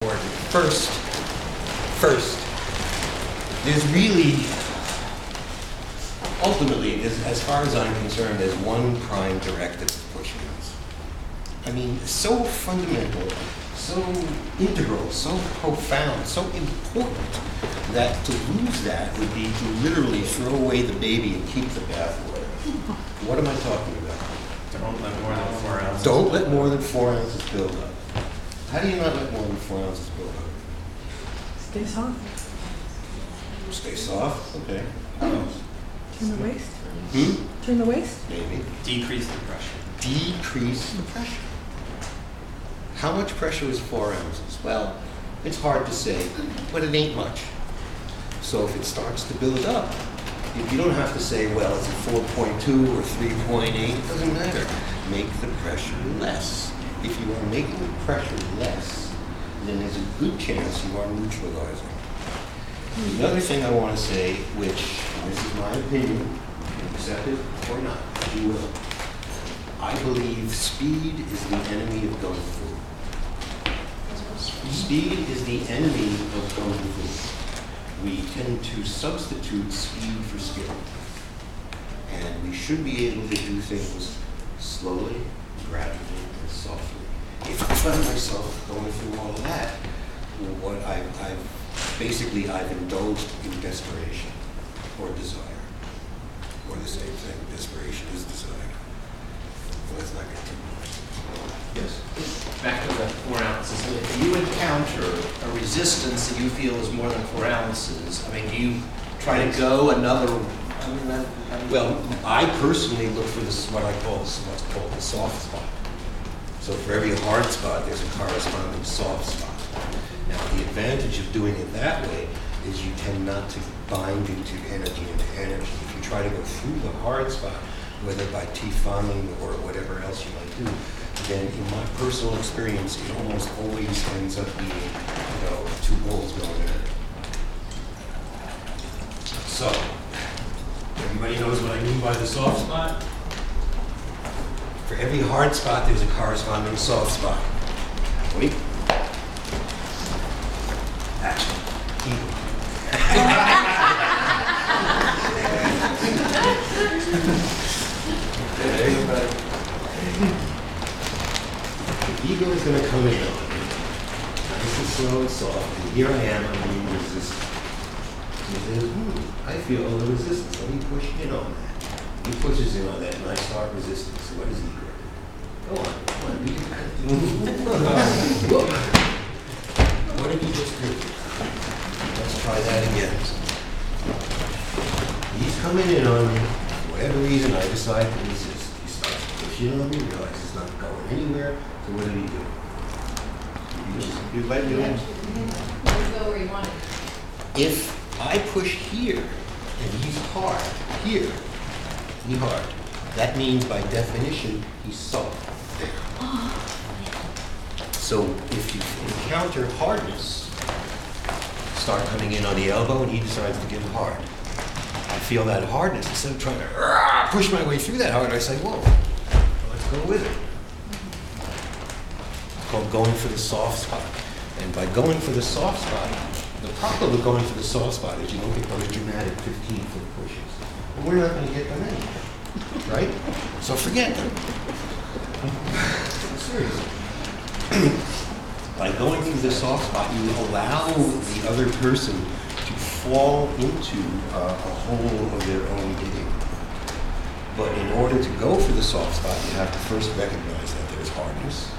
First, there's really, ultimately, as far as I'm concerned, there's one prime directive of push-ins. I mean, so fundamental, so integral, so profound, so important, that to lose that would be to literally throw away the baby and keep the bathwater. What am I talking about? Don't let more than 4 ounces. Don't let more than 4 ounces build up. How do you not let more than 4 ounces build up? Stay soft. Stay soft? Okay. How else? Turn the waist. Hmm? Turn the waist. Maybe. Decrease the pressure. Decrease the pressure. How much pressure is 4 ounces? Well, it's hard to say, but it ain't much. So if it starts to build up, you don't have to say, well, it's a 4.2 or 3.8, it doesn't matter. Make the pressure less. If you are making the pressure less, then there's a good chance you are neutralizing. The other thing I want to say, which this is my opinion, you can accept it or not, you will. I believe speed is the enemy of Kung Fu. Speed is the enemy of Kung Fu. We tend to substitute speed for skill. And we should be able to do things slowly, gradually, and softly. If I find myself going through all of that, what I've indulged in desperation or desire, or the same thing. Desperation is desire. Let's not get too much. Yes. Back to the 4 ounces. If you encounter a resistance that you feel is more than 4 ounces, I mean, do you try to go another? Well, I personally look for this, what's called the soft spot. So for every hard spot, there's a corresponding soft spot. Now, the advantage of doing it that way is you tend not to bind into energy. If you try to go through the hard spot, whether by T-fanging or whatever else you might do, then in my personal experience, it almost always ends up being, two bulls going at it. So, everybody knows what I mean by the soft spot? For every hard spot, there's a corresponding soft spot. Wait. Action. The ego is going to come in on me. Nice and slow and soft. And here I am, I'm being resistant. He says, I feel a little resistance. Let me push in on that. He pushes in on that, and I start resisting. So what does ego do? Go on, be Look. What did he just do? Let's try that again. He's coming in on me. For whatever reason, I decide to resist. He starts pushing on me, realizes it's not going anywhere. So what did he do? You let him in. Let's go where you want it. If I push here, and he's hard, here, he's hard, that means by definition, he's soft there. So if you encounter hardness, start coming in on the elbow and he decides to get hard. I feel that hardness. Instead of trying to push my way through that hard, I say, whoa, let's go with it. It's called going for the soft spot. And by going for the soft spot, the problem with going for the soft spot is you don't get those dramatic 15-foot pushes. But we're not going to get them anyway, right? So forget them. Seriously. By going through the soft spot, you allow the other person to fall into a hole of their own digging. But in order to go for the soft spot, you have to first recognize that there's hardness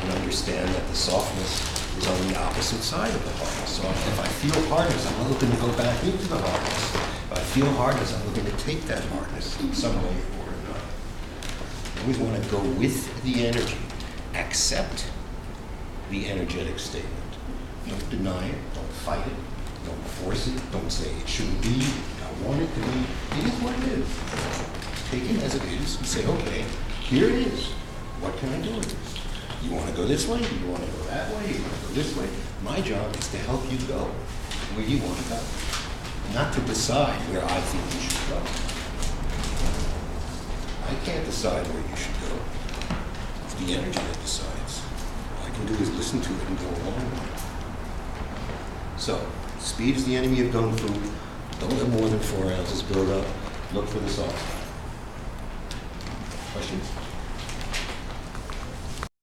and understand that the softness is on the opposite side of the hardness. So if I feel hardness, I'm not looking to go back into the hardness. If I feel hardness, I'm looking to take that hardness in some way or another. You always want to go with the energy. Accept the energetic statement. Don't deny it. Don't fight it. Don't force it. Don't say it shouldn't be. I want it to be. It is what it is. Take it as it is and say, okay, here it is. What can I do with this? You want to go this way? You want to go that way? You want to go this way? My job is to help you go where you want to go, not to decide where I think you should go. I can't decide where you should go. It's the energy that decides. I can do is listen to it and go along with it. So, speed is the enemy of gung fu. Don't let more than 4 ounces build up. Look for the soft spot. Questions?